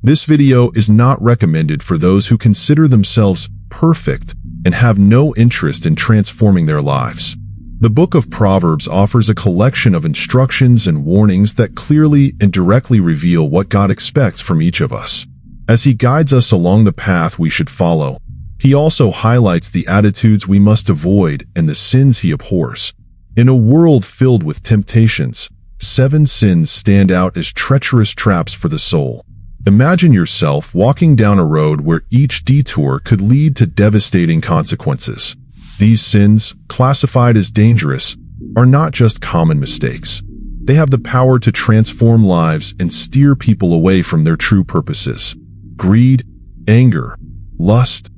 This video is not recommended for those who consider themselves perfect and have no interest in transforming their lives. The book of Proverbs offers a collection of instructions and warnings that clearly and directly reveal what God expects from each of us. As He guides us along the path we should follow, He also highlights the attitudes we must avoid and the sins He abhors. In a world filled with temptations, 7 sins stand out as treacherous traps for the soul. Imagine yourself walking down a road where each detour could lead to devastating consequences. These sins, classified as dangerous, are not just common mistakes. They have the power to transform lives and steer people away from their true purposes. Greed, anger, lust.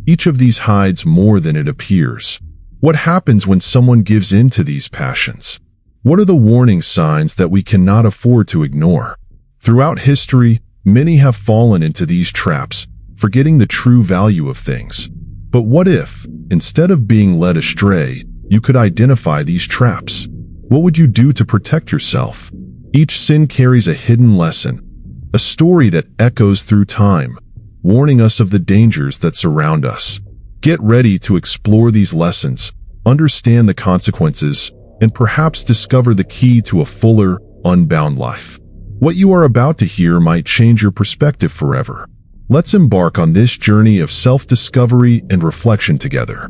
Each of these hides more than it appears. What happens when someone gives in to these passions? What are the warning signs that we cannot afford to ignore? Throughout history, many have fallen into these traps, forgetting the true value of things. But what if, instead of being led astray, you could identify these traps? What would you do to protect yourself? Each sin carries a hidden lesson, a story that echoes through time, warning us of the dangers that surround us. Get ready to explore these lessons, understand the consequences, and perhaps discover the key to a fuller, unbound life. What you are about to hear might change your perspective forever. Let's embark on this journey of self-discovery and reflection together.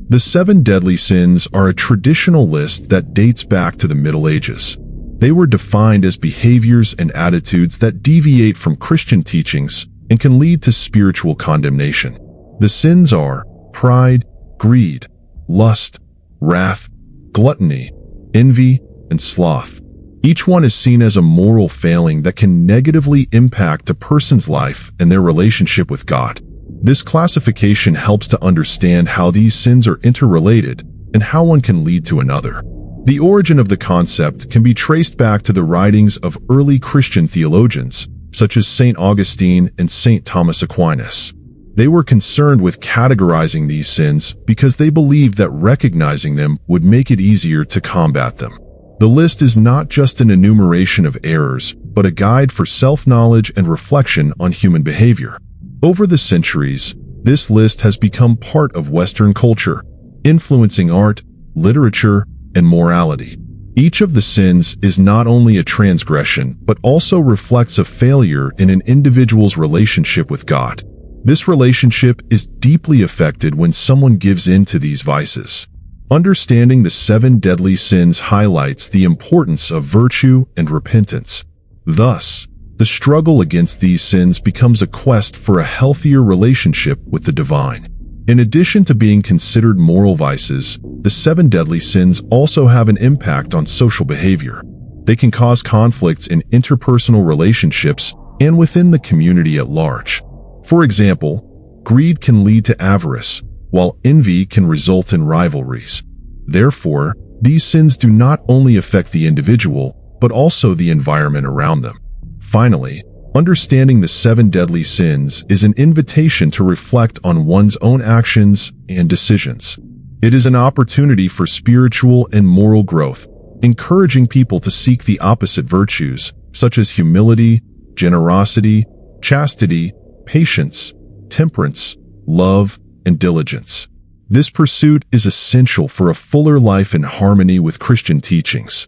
The 7 deadly sins are a traditional list that dates back to the Middle Ages. They were defined as behaviors and attitudes that deviate from Christian teachings and can lead to spiritual condemnation. The sins are pride, greed, lust, wrath, gluttony, envy, and sloth. Each one is seen as a moral failing that can negatively impact a person's life and their relationship with God. This classification helps to understand how these sins are interrelated and how one can lead to another. The origin of the concept can be traced back to the writings of early Christian theologians, such as St. Augustine and St. Thomas Aquinas. They were concerned with categorizing these sins because they believed that recognizing them would make it easier to combat them. The list is not just an enumeration of errors, but a guide for self-knowledge and reflection on human behavior. Over the centuries, this list has become part of Western culture, influencing art, literature, and morality. Each of the sins is not only a transgression, but also reflects a failure in an individual's relationship with God. This relationship is deeply affected when someone gives in to these vices. Understanding the 7 deadly sins highlights the importance of virtue and repentance. Thus, the struggle against these sins becomes a quest for a healthier relationship with the divine. In addition to being considered moral vices, the 7 deadly sins also have an impact on social behavior. They can cause conflicts in interpersonal relationships and within the community at large. For example, greed can lead to avarice, while envy can result in rivalries. Therefore, these sins do not only affect the individual, but also the environment around them. Finally, understanding the 7 deadly sins is an invitation to reflect on one's own actions and decisions. It is an opportunity for spiritual and moral growth, encouraging people to seek the opposite virtues, such as humility, generosity, chastity, patience, temperance, love, and diligence. This pursuit is essential for a fuller life in harmony with Christian teachings.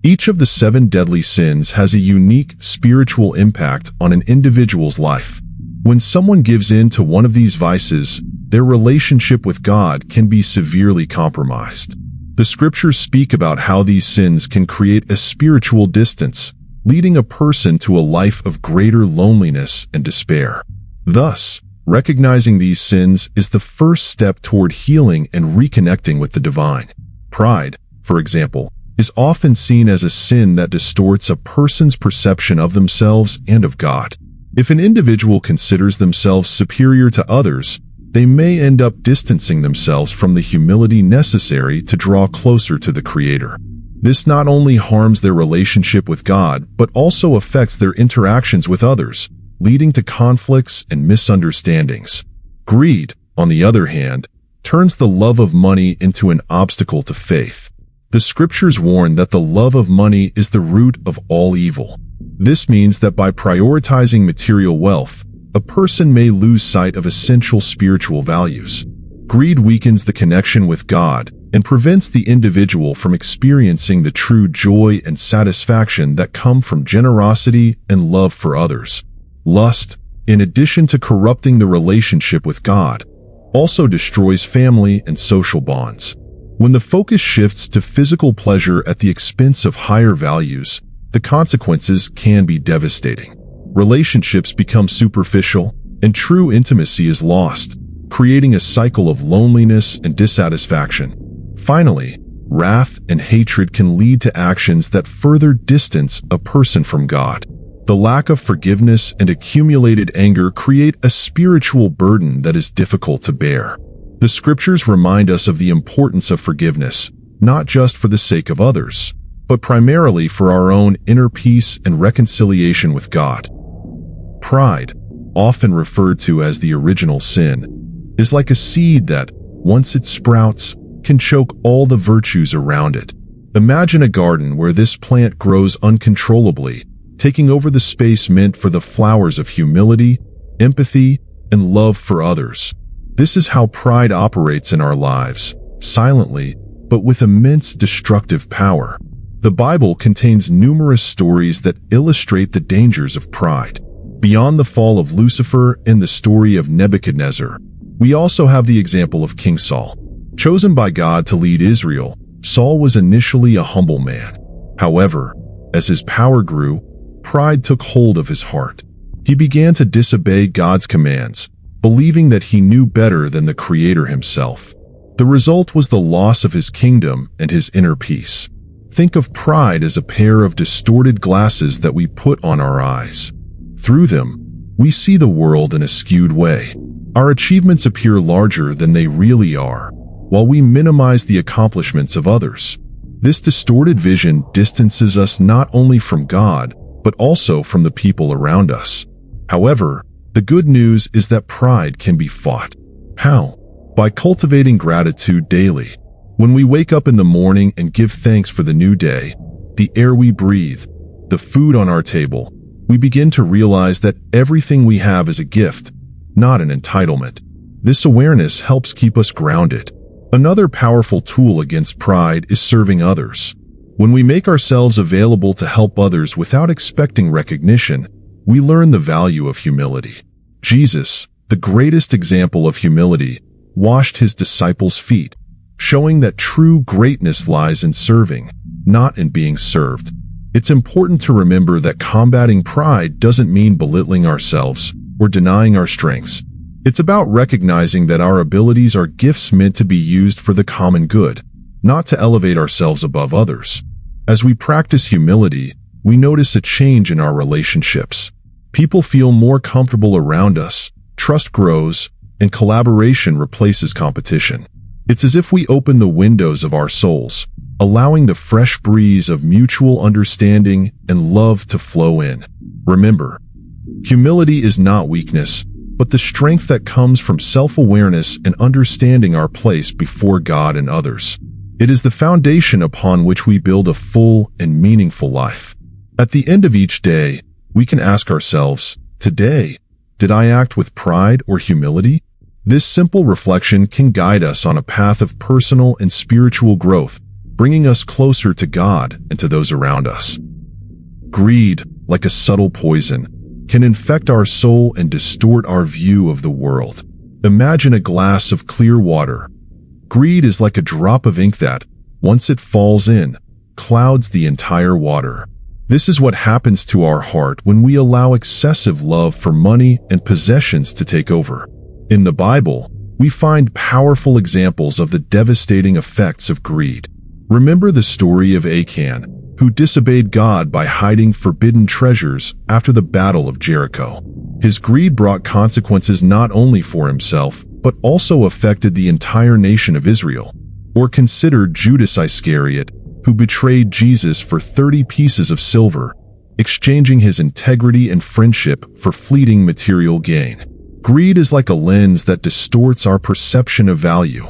Each of the 7 deadly sins has a unique spiritual impact on an individual's life. When someone gives in to one of these vices, their relationship with God can be severely compromised. The scriptures speak about how these sins can create a spiritual distance, leading a person to a life of greater loneliness and despair. Thus, recognizing these sins is the first step toward healing and reconnecting with the divine. Pride, for example, is often seen as a sin that distorts a person's perception of themselves and of God. If an individual considers themselves superior to others, they may end up distancing themselves from the humility necessary to draw closer to the Creator. This not only harms their relationship with God, but also affects their interactions with others, leading to conflicts and misunderstandings. Greed, on the other hand, turns the love of money into an obstacle to faith. The scriptures warn that the love of money is the root of all evil. This means that by prioritizing material wealth, a person may lose sight of essential spiritual values. Greed weakens the connection with God and prevents the individual from experiencing the true joy and satisfaction that come from generosity and love for others. Lust, in addition to corrupting the relationship with God, also destroys family and social bonds. When the focus shifts to physical pleasure at the expense of higher values, the consequences can be devastating. Relationships become superficial, and true intimacy is lost, creating a cycle of loneliness and dissatisfaction. Finally, wrath and hatred can lead to actions that further distance a person from God. The lack of forgiveness and accumulated anger create a spiritual burden that is difficult to bear. The scriptures remind us of the importance of forgiveness, not just for the sake of others, but primarily for our own inner peace and reconciliation with God. Pride, often referred to as the original sin, is like a seed that, once it sprouts, can choke all the virtues around it. Imagine a garden where this plant grows uncontrollably, taking over the space meant for the flowers of humility, empathy, and love for others. This is how pride operates in our lives, silently, but with immense destructive power. The Bible contains numerous stories that illustrate the dangers of pride. Beyond the fall of Lucifer and the story of Nebuchadnezzar, we also have the example of King Saul. Chosen by God to lead Israel, Saul was initially a humble man. However, as his power grew, pride took hold of his heart. He began to disobey God's commands, believing that he knew better than the Creator himself. The result was the loss of his kingdom and his inner peace. Think of pride as a pair of distorted glasses that we put on our eyes. Through them, we see the world in a skewed way. Our achievements appear larger than they really are, while we minimize the accomplishments of others. This distorted vision distances us not only from God, but also from the people around us. However, the good news is that pride can be fought. How? By cultivating gratitude daily. When we wake up in the morning and give thanks for the new day, the air we breathe, the food on our table, we begin to realize that everything we have is a gift, not an entitlement. This awareness helps keep us grounded. Another powerful tool against pride is serving others. When we make ourselves available to help others without expecting recognition, we learn the value of humility. Jesus, the greatest example of humility, washed his disciples' feet, showing that true greatness lies in serving, not in being served. It's important to remember that combating pride doesn't mean belittling ourselves or denying our strengths. It's about recognizing that our abilities are gifts meant to be used for the common good, not to elevate ourselves above others. As we practice humility, we notice a change in our relationships. People feel more comfortable around us, trust grows, and collaboration replaces competition. It's as if we open the windows of our souls, allowing the fresh breeze of mutual understanding and love to flow in. Remember, humility is not weakness, but the strength that comes from self-awareness and understanding our place before God and others. It is the foundation upon which we build a full and meaningful life. At the end of each day, we can ask ourselves, today, did I act with pride or humility? This simple reflection can guide us on a path of personal and spiritual growth, bringing us closer to God and to those around us. Greed, like a subtle poison, can infect our soul and distort our view of the world. Imagine a glass of clear water. Greed is like a drop of ink that, once it falls in, clouds the entire water. This is what happens to our heart when we allow excessive love for money and possessions to take over. In the Bible, we find powerful examples of the devastating effects of greed. Remember the story of Achan, who disobeyed God by hiding forbidden treasures after the Battle of Jericho. His greed brought consequences not only for himself, but also affected the entire nation of Israel. Or consider Judas Iscariot, who betrayed Jesus for 30 pieces of silver, exchanging his integrity and friendship for fleeting material gain. Greed is like a lens that distorts our perception of value.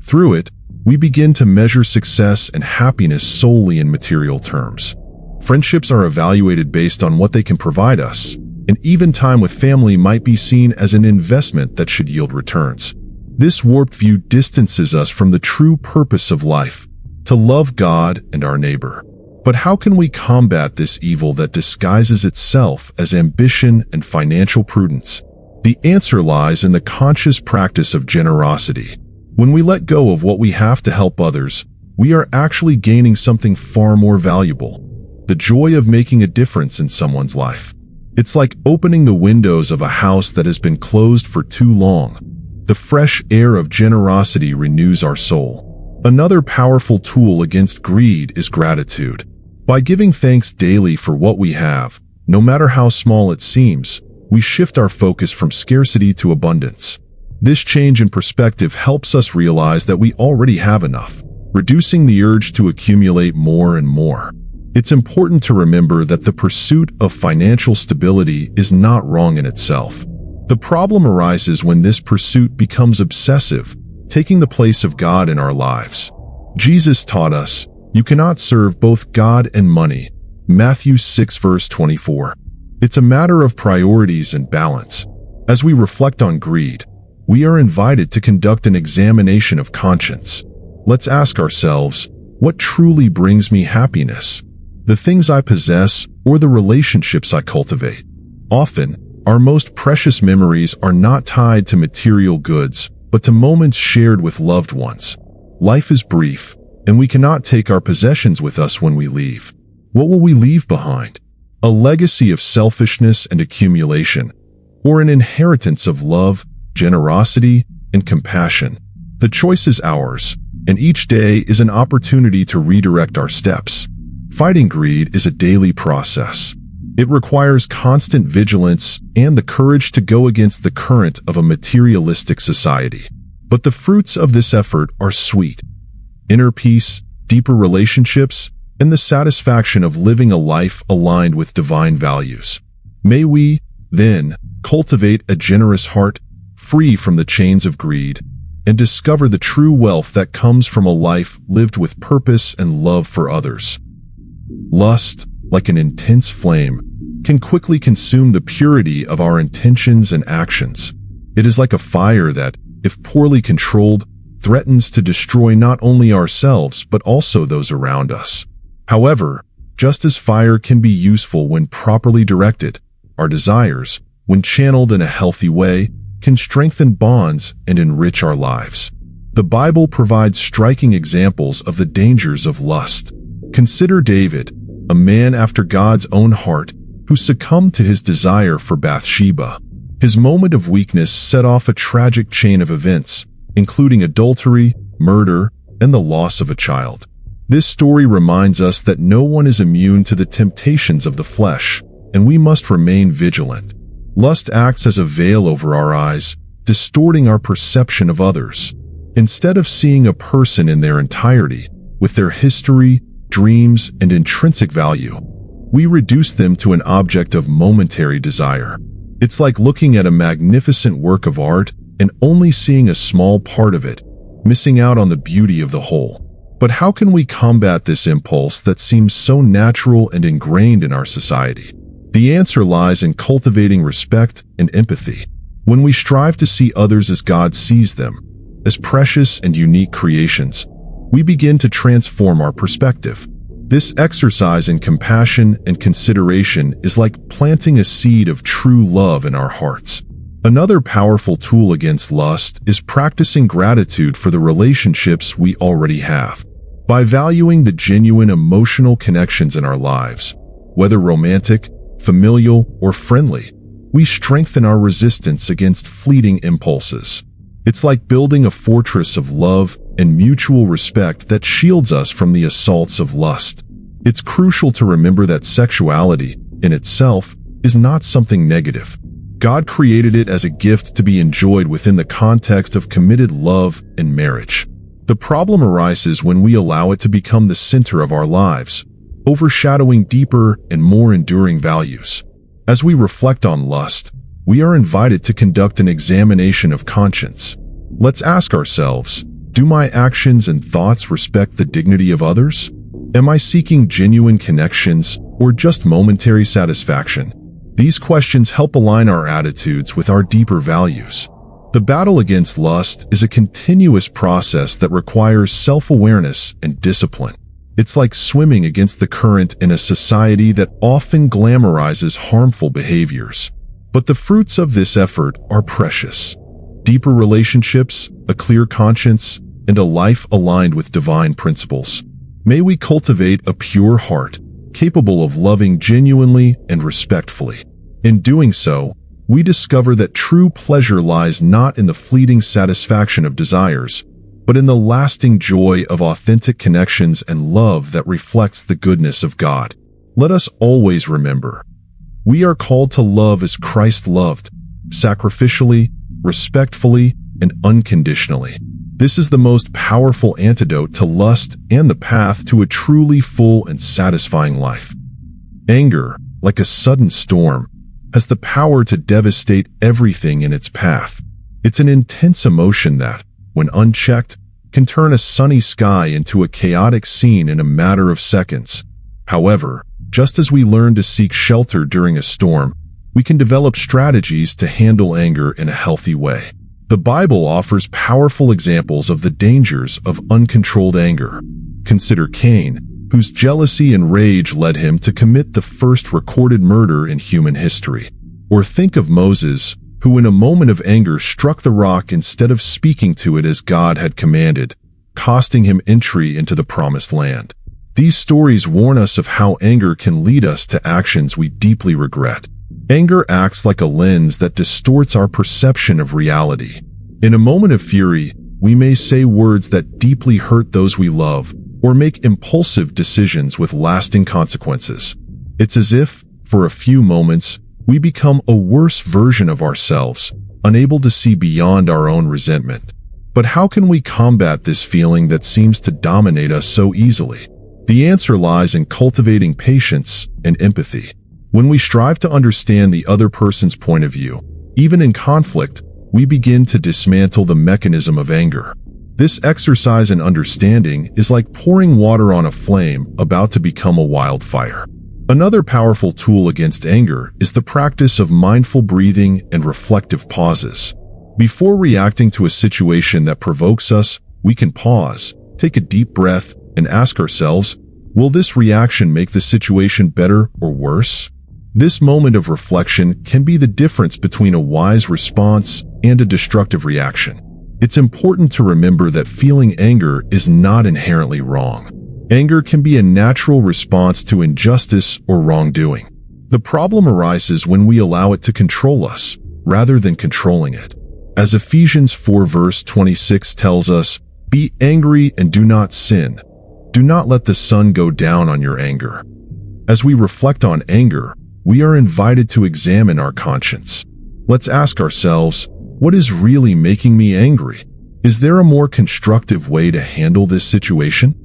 Through it, we begin to measure success and happiness solely in material terms. Friendships are evaluated based on what they can provide us, and even time with family might be seen as an investment that should yield returns. This warped view distances us from the true purpose of life, to love God and our neighbor. But how can we combat this evil that disguises itself as ambition and financial prudence? The answer lies in the conscious practice of generosity. When we let go of what we have to help others, we are actually gaining something far more valuable: the joy of making a difference in someone's life. It's like opening the windows of a house that has been closed for too long. The fresh air of generosity renews our soul. Another powerful tool against greed is gratitude. By giving thanks daily for what we have, no matter how small it seems, we shift our focus from scarcity to abundance. This change in perspective helps us realize that we already have enough, reducing the urge to accumulate more and more. It's important to remember that the pursuit of financial stability is not wrong in itself. The problem arises when this pursuit becomes obsessive, taking the place of God in our lives. Jesus taught us, "You cannot serve both God and money." Matthew 6 verse 24. It's a matter of priorities and balance. As we reflect on greed, we are invited to conduct an examination of conscience. Let's ask ourselves, what truly brings me happiness? The things I possess or the relationships I cultivate? Often, our most precious memories are not tied to material goods, but to moments shared with loved ones. Life is brief, and we cannot take our possessions with us when we leave. What will we leave behind? A legacy of selfishness and accumulation, or an inheritance of love, generosity, and compassion? The choice is ours, and each day is an opportunity to redirect our steps. Fighting greed is a daily process. It requires constant vigilance and the courage to go against the current of a materialistic society. But the fruits of this effort are sweet: inner peace, deeper relationships, and the satisfaction of living a life aligned with divine values. May we, then, cultivate a generous heart, free from the chains of greed, and discover the true wealth that comes from a life lived with purpose and love for others. Lust, like an intense flame, can quickly consume the purity of our intentions and actions. It is like a fire that, if poorly controlled, threatens to destroy not only ourselves but also those around us. However, just as fire can be useful when properly directed, our desires, when channeled in a healthy way, can strengthen bonds and enrich our lives. The Bible provides striking examples of the dangers of lust. Consider David, a man after God's own heart, who succumbed to his desire for Bathsheba. His moment of weakness set off a tragic chain of events, including adultery, murder, and the loss of a child. This story reminds us that no one is immune to the temptations of the flesh, and we must remain vigilant. Lust acts as a veil over our eyes, distorting our perception of others. Instead of seeing a person in their entirety, with their history, dreams, and intrinsic value, we reduce them to an object of momentary desire. It's like looking at a magnificent work of art and only seeing a small part of it, missing out on the beauty of the whole. But how can we combat this impulse that seems so natural and ingrained in our society? The answer lies in cultivating respect and empathy. When we strive to see others as God sees them, as precious and unique creations, we begin to transform our perspective. This exercise in compassion and consideration is like planting a seed of true love in our hearts. Another powerful tool against lust is practicing gratitude for the relationships we already have. By valuing the genuine emotional connections in our lives, whether romantic, familial, or friendly, we strengthen our resistance against fleeting impulses. It's like building a fortress of love and mutual respect that shields us from the assaults of lust. It's crucial to remember that sexuality, in itself, is not something negative. God created it as a gift to be enjoyed within the context of committed love and marriage. The problem arises when we allow it to become the center of our lives, overshadowing deeper and more enduring values. As we reflect on lust, we are invited to conduct an examination of conscience. Let's ask ourselves, do my actions and thoughts respect the dignity of others? Am I seeking genuine connections, or just momentary satisfaction? These questions help align our attitudes with our deeper values. The battle against lust is a continuous process that requires self-awareness and discipline. It's like swimming against the current in a society that often glamorizes harmful behaviors. But the fruits of this effort are precious. Deeper relationships, a clear conscience, and a life aligned with divine principles. May we cultivate a pure heart, capable of loving genuinely and respectfully. In doing so, we discover that true pleasure lies not in the fleeting satisfaction of desires, but in the lasting joy of authentic connections and love that reflects the goodness of God. Let us always remember, we are called to love as Christ loved, sacrificially, respectfully, and unconditionally. This is the most powerful antidote to lust and the path to a truly full and satisfying life. Anger, like a sudden storm, has the power to devastate everything in its path. It's an intense emotion that, when unchecked, can turn a sunny sky into a chaotic scene in a matter of seconds. However, just as we learn to seek shelter during a storm, we can develop strategies to handle anger in a healthy way. The Bible offers powerful examples of the dangers of uncontrolled anger. Consider Cain, whose jealousy and rage led him to commit the first recorded murder in human history. Or think of Moses, who in a moment of anger struck the rock instead of speaking to it as God had commanded, costing him entry into the promised land. These stories warn us of how anger can lead us to actions we deeply regret. Anger acts like a lens that distorts our perception of reality. In a moment of fury, we may say words that deeply hurt those we love, or make impulsive decisions with lasting consequences. It's as if, for a few moments, we become a worse version of ourselves, unable to see beyond our own resentment. But how can we combat this feeling that seems to dominate us so easily? The answer lies in cultivating patience and empathy. When we strive to understand the other person's point of view, even in conflict, we begin to dismantle the mechanism of anger. This exercise in understanding is like pouring water on a flame about to become a wildfire. Another powerful tool against anger is the practice of mindful breathing and reflective pauses. Before reacting to a situation that provokes us, we can pause, take a deep breath, and ask ourselves, will this reaction make the situation better or worse? This moment of reflection can be the difference between a wise response and a destructive reaction. It's important to remember that feeling anger is not inherently wrong. Anger can be a natural response to injustice or wrongdoing. The problem arises when we allow it to control us, rather than controlling it. As Ephesians 4 verse 26 tells us, "Be angry and do not sin. Do not let the sun go down on your anger." As we reflect on anger, we are invited to examine our conscience. Let's ask ourselves, what is really making me angry? Is there a more constructive way to handle this situation?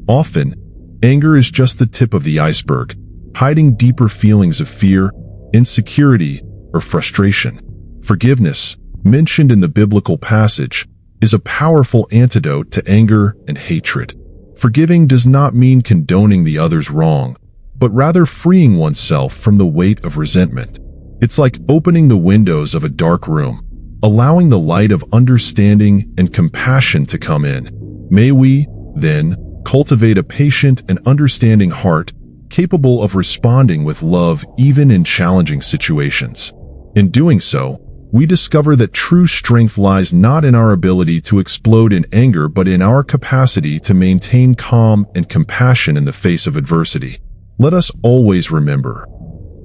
Often, anger is just the tip of the iceberg, hiding deeper feelings of fear, insecurity, or frustration. Forgiveness, mentioned in the biblical passage, is a powerful antidote to anger and hatred. Forgiving does not mean condoning the other's wrong, but rather freeing oneself from the weight of resentment. It's like opening the windows of a dark room, allowing the light of understanding and compassion to come in. May we, then, cultivate a patient and understanding heart, capable of responding with love even in challenging situations. In doing so, we discover that true strength lies not in our ability to explode in anger but in our capacity to maintain calm and compassion in the face of adversity. Let us always remember,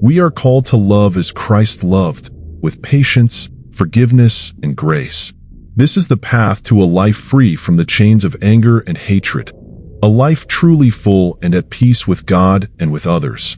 we are called to love as Christ loved, with patience, forgiveness, and grace. This is the path to a life free from the chains of anger and hatred, a life truly full and at peace with God and with others.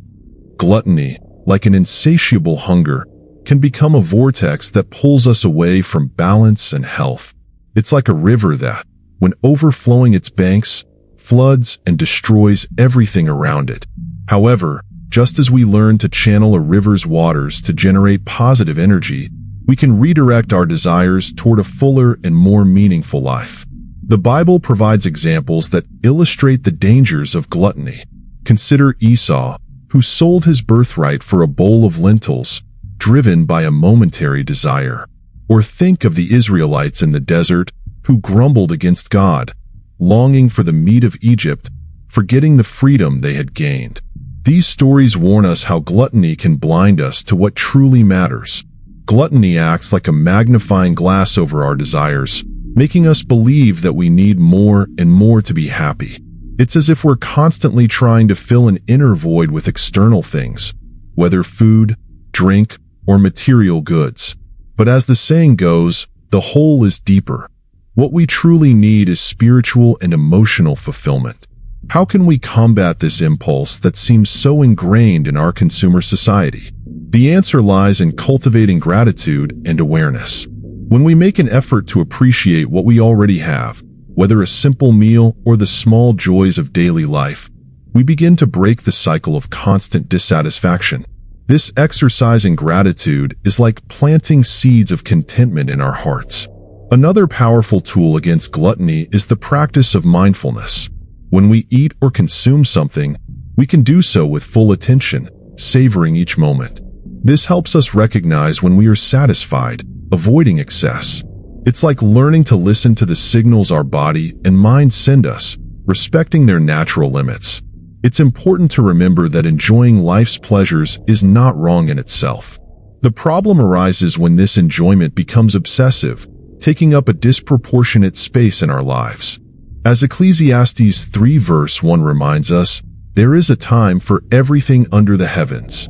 Gluttony, like an insatiable hunger, can become a vortex that pulls us away from balance and health. It's like a river that, when overflowing its banks, floods and destroys everything around it. However, just as we learn to channel a river's waters to generate positive energy, we can redirect our desires toward a fuller and more meaningful life. The Bible provides examples that illustrate the dangers of gluttony. Consider Esau, who sold his birthright for a bowl of lentils, driven by a momentary desire. Or think of the Israelites in the desert who grumbled against God, longing for the meat of Egypt, forgetting the freedom they had gained. These stories warn us how gluttony can blind us to what truly matters. Gluttony acts like a magnifying glass over our desires, making us believe that we need more and more to be happy. It's as if we're constantly trying to fill an inner void with external things, whether food, drink, or material goods. But as the saying goes, the hole is deeper. What we truly need is spiritual and emotional fulfillment. How can we combat this impulse that seems so ingrained in our consumer society? The answer lies in cultivating gratitude and awareness. When we make an effort to appreciate what we already have, whether a simple meal or the small joys of daily life, we begin to break the cycle of constant dissatisfaction. This exercise in gratitude is like planting seeds of contentment in our hearts. Another powerful tool against gluttony is the practice of mindfulness. When we eat or consume something, we can do so with full attention, savoring each moment. This helps us recognize when we are satisfied, avoiding excess. It's like learning to listen to the signals our body and mind send us, respecting their natural limits. It's important to remember that enjoying life's pleasures is not wrong in itself. The problem arises when this enjoyment becomes obsessive, taking up a disproportionate space in our lives. As Ecclesiastes 3 verse 1 reminds us, there is a time for everything under the heavens.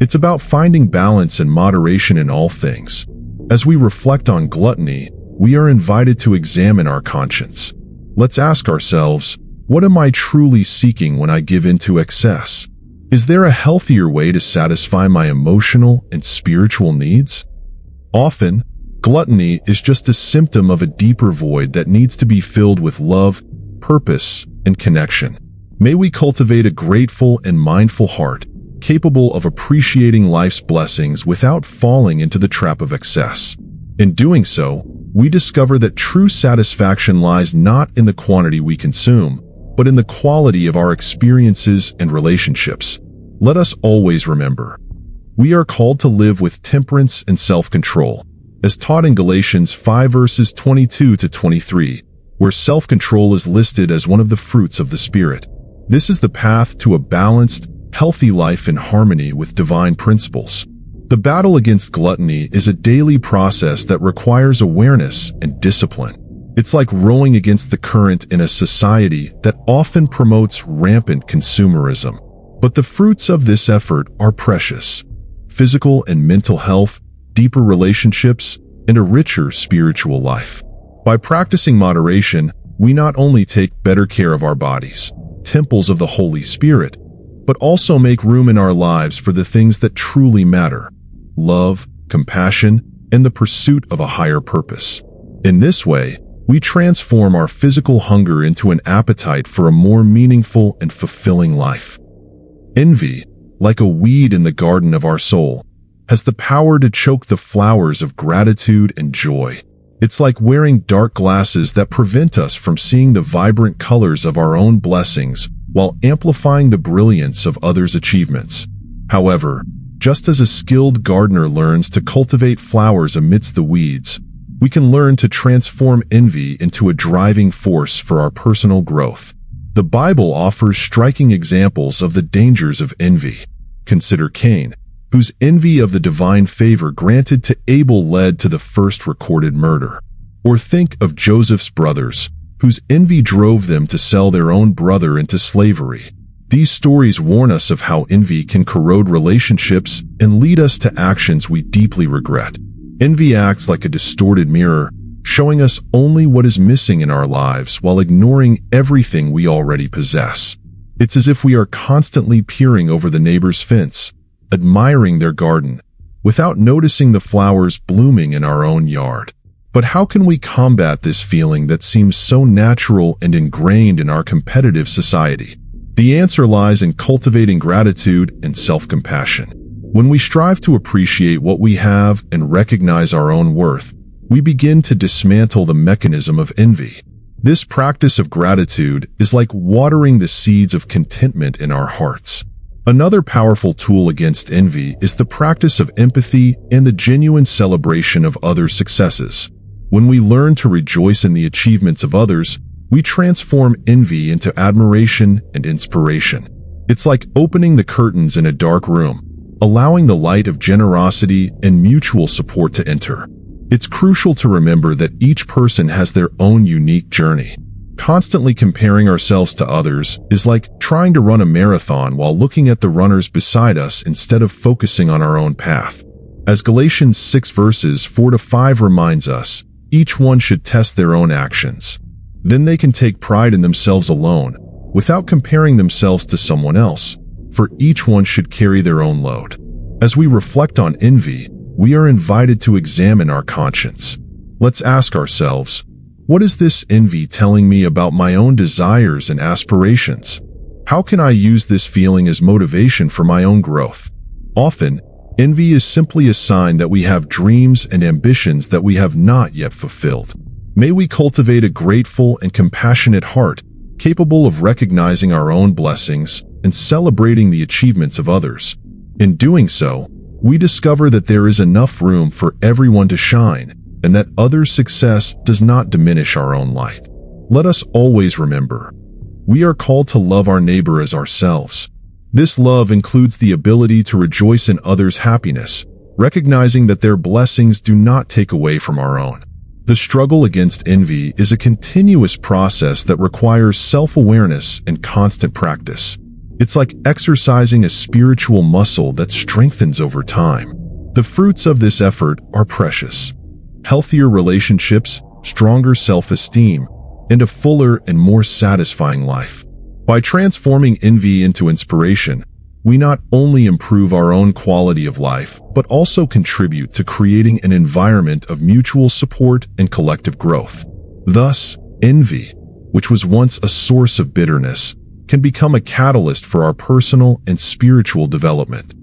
It's about finding balance and moderation in all things. As we reflect on gluttony, we are invited to examine our conscience. Let's ask ourselves, what am I truly seeking when I give in to excess? Is there a healthier way to satisfy my emotional and spiritual needs? Often, gluttony is just a symptom of a deeper void that needs to be filled with love, purpose, and connection. May we cultivate a grateful and mindful heart, capable of appreciating life's blessings without falling into the trap of excess. In doing so, we discover that true satisfaction lies not in the quantity we consume, but in the quality of our experiences and relationships. Let us always remember, we are called to live with temperance and self-control, as taught in Galatians 5 verses 22 to 23, where self-control is listed as one of the fruits of the Spirit. This is the path to a balanced, healthy life in harmony with divine principles. The battle against gluttony is a daily process that requires awareness and discipline. It's like rowing against the current in a society that often promotes rampant consumerism. But the fruits of this effort are precious: physical and mental health, deeper relationships, and a richer spiritual life. By practicing moderation, we not only take better care of our bodies, temples of the Holy Spirit, but also make room in our lives for the things that truly matter: love, compassion, and the pursuit of a higher purpose. In this way, we transform our physical hunger into an appetite for a more meaningful and fulfilling life. Envy, like a weed in the garden of our soul, has the power to choke the flowers of gratitude and joy. It's like wearing dark glasses that prevent us from seeing the vibrant colors of our own blessings while amplifying the brilliance of others' achievements. However, just as a skilled gardener learns to cultivate flowers amidst the weeds, we can learn to transform envy into a driving force for our personal growth. The Bible offers striking examples of the dangers of envy. Consider Cain, whose envy of the divine favor granted to Abel led to the first recorded murder. Or think of Joseph's brothers, whose envy drove them to sell their own brother into slavery. These stories warn us of how envy can corrode relationships and lead us to actions we deeply regret. Envy acts like a distorted mirror, showing us only what is missing in our lives while ignoring everything we already possess. It's as if we are constantly peering over the neighbor's fence, admiring their garden, without noticing the flowers blooming in our own yard. But how can we combat this feeling that seems so natural and ingrained in our competitive society? The answer lies in cultivating gratitude and self-compassion. When we strive to appreciate what we have and recognize our own worth, we begin to dismantle the mechanism of envy. This practice of gratitude is like watering the seeds of contentment in our hearts. Another powerful tool against envy is the practice of empathy and the genuine celebration of others' successes. When we learn to rejoice in the achievements of others, we transform envy into admiration and inspiration. It's like opening the curtains in a dark room, allowing the light of generosity and mutual support to enter. It's crucial to remember that each person has their own unique journey. Constantly comparing ourselves to others is like trying to run a marathon while looking at the runners beside us instead of focusing on our own path. As Galatians 6 verses 4-5 reminds us, each one should test their own actions. Then they can take pride in themselves alone, without comparing themselves to someone else, for each one should carry their own load. As we reflect on envy, we are invited to examine our conscience. Let's ask ourselves, what is this envy telling me about my own desires and aspirations? How can I use this feeling as motivation for my own growth? Often, envy is simply a sign that we have dreams and ambitions that we have not yet fulfilled. May we cultivate a grateful and compassionate heart, capable of recognizing our own blessings and celebrating the achievements of others. In doing so, we discover that there is enough room for everyone to shine, and that others' success does not diminish our own light. Let us always remember, we are called to love our neighbor as ourselves. This love includes the ability to rejoice in others' happiness, recognizing that their blessings do not take away from our own. The struggle against envy is a continuous process that requires self-awareness and constant practice. It's like exercising a spiritual muscle that strengthens over time. The fruits of this effort are precious. Healthier relationships, stronger self-esteem, and a fuller and more satisfying life. By transforming envy into inspiration, we not only improve our own quality of life, but also contribute to creating an environment of mutual support and collective growth. Thus, envy, which was once a source of bitterness, can become a catalyst for our personal and spiritual development.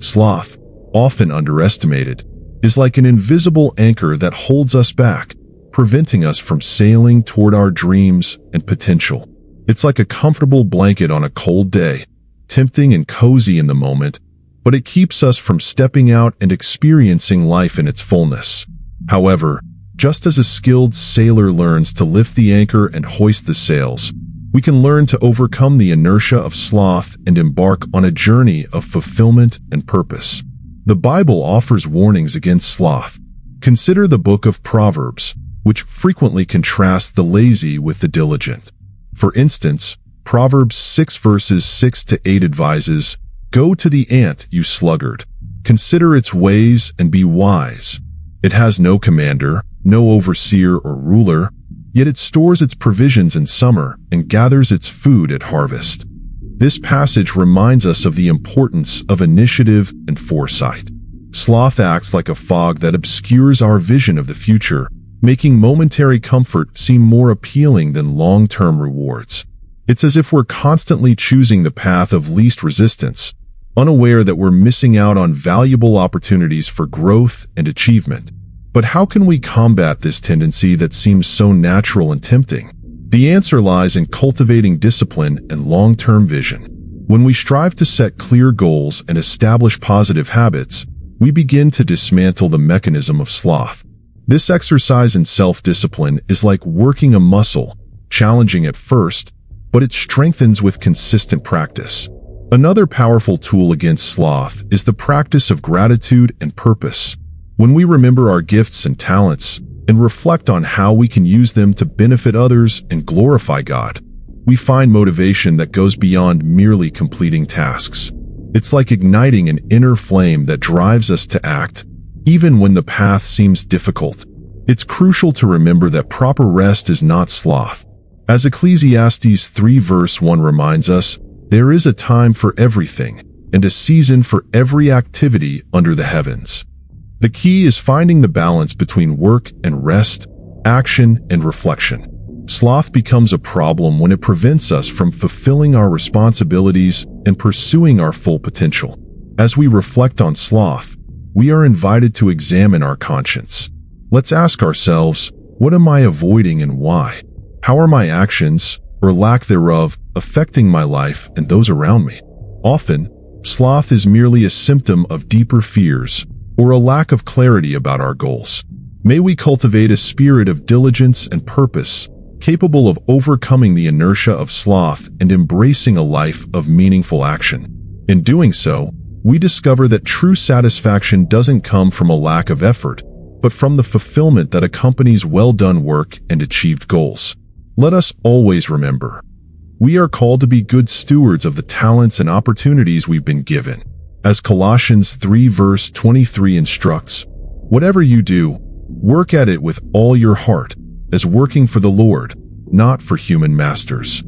Sloth, often underestimated, is like an invisible anchor that holds us back, preventing us from sailing toward our dreams and potential. It's like a comfortable blanket on a cold day, tempting and cozy in the moment, but it keeps us from stepping out and experiencing life in its fullness. However, just as a skilled sailor learns to lift the anchor and hoist the sails, we can learn to overcome the inertia of sloth and embark on a journey of fulfillment and purpose. The Bible offers warnings against sloth. Consider the book of Proverbs, which frequently contrasts the lazy with the diligent. For instance, Proverbs 6 verses 6-8 advises, "Go to the ant, you sluggard. Consider its ways and be wise. It has no commander, no overseer or ruler, yet it stores its provisions in summer and gathers its food at harvest." This passage reminds us of the importance of initiative and foresight. Sloth acts like a fog that obscures our vision of the future, making momentary comfort seem more appealing than long-term rewards. It's as if we're constantly choosing the path of least resistance, unaware that we're missing out on valuable opportunities for growth and achievement. But how can we combat this tendency that seems so natural and tempting? The answer lies in cultivating discipline and long-term vision. When we strive to set clear goals and establish positive habits, we begin to dismantle the mechanism of sloth. This exercise in self-discipline is like working a muscle, challenging at first, but it strengthens with consistent practice. Another powerful tool against sloth is the practice of gratitude and purpose. When we remember our gifts and talents, and reflect on how we can use them to benefit others and glorify God, we find motivation that goes beyond merely completing tasks. It's like igniting an inner flame that drives us to act, even when the path seems difficult. It's crucial to remember that proper rest is not sloth. As Ecclesiastes 3 verse 1 reminds us, there is a time for everything, and a season for every activity under the heavens. The key is finding the balance between work and rest, action and reflection. Sloth becomes a problem when it prevents us from fulfilling our responsibilities and pursuing our full potential. As we reflect on sloth, we are invited to examine our conscience. Let's ask ourselves, what am I avoiding and why? How are my actions, or lack thereof, affecting my life and those around me? Often, sloth is merely a symptom of deeper fears or a lack of clarity about our goals. May we cultivate a spirit of diligence and purpose, capable of overcoming the inertia of sloth and embracing a life of meaningful action. In doing so, we discover that true satisfaction doesn't come from a lack of effort, but from the fulfillment that accompanies well-done work and achieved goals. Let us always remember, we are called to be good stewards of the talents and opportunities we've been given. As Colossians 3 verse 23 instructs, whatever you do, work at it with all your heart, as working for the Lord, not for human masters.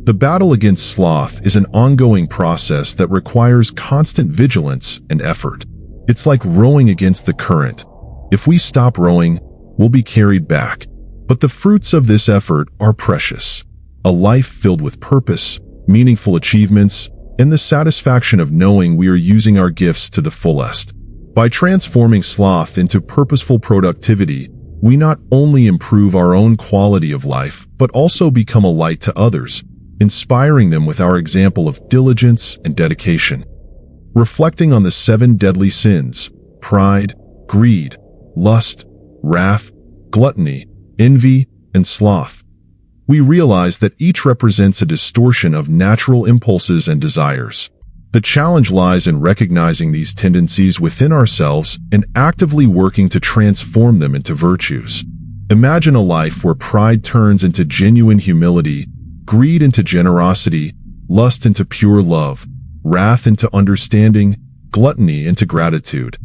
The battle against sloth is an ongoing process that requires constant vigilance and effort. It's like rowing against the current. If we stop rowing, we'll be carried back. But the fruits of this effort are precious. A life filled with purpose, meaningful achievements, and the satisfaction of knowing we are using our gifts to the fullest. By transforming sloth into purposeful productivity, we not only improve our own quality of life, but also become a light to others, inspiring them with our example of diligence and dedication. Reflecting on the 7 deadly sins, pride, greed, lust, wrath, gluttony, envy, and sloth, we realize that each represents a distortion of natural impulses and desires. The challenge lies in recognizing these tendencies within ourselves and actively working to transform them into virtues. Imagine a life where pride turns into genuine humility, greed into generosity, lust into pure love, wrath into understanding, gluttony into gratitude,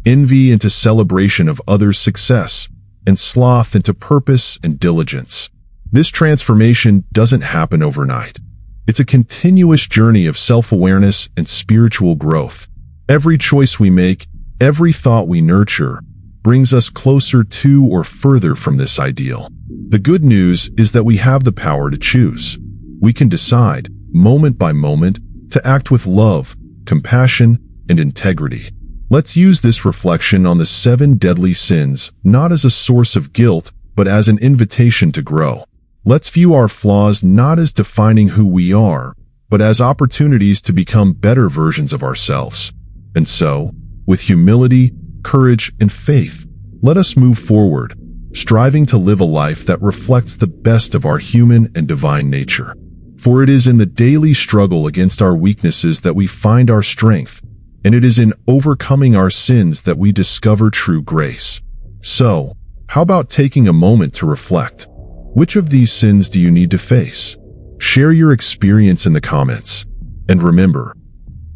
envy into celebration of others' success, and sloth into purpose and diligence. This transformation doesn't happen overnight. It's a continuous journey of self-awareness and spiritual growth. Every choice we make, every thought we nurture, brings us closer to or further from this ideal. The good news is that we have the power to choose. We can decide, moment by moment, to act with love, compassion, and integrity. Let's use this reflection on the 7 deadly sins not as a source of guilt, but as an invitation to grow. Let's view our flaws not as defining who we are, but as opportunities to become better versions of ourselves. And so, with humility, courage, and faith, let us move forward, striving to live a life that reflects the best of our human and divine nature. For it is in the daily struggle against our weaknesses that we find our strength, and it is in overcoming our sins that we discover true grace. So, how about taking a moment to reflect? Which of these sins do you need to face? Share your experience in the comments. And remember,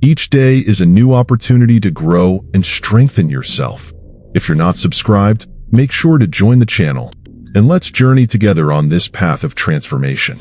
each day is a new opportunity to grow and strengthen yourself. If you're not subscribed, make sure to join the channel, and let's journey together on this path of transformation.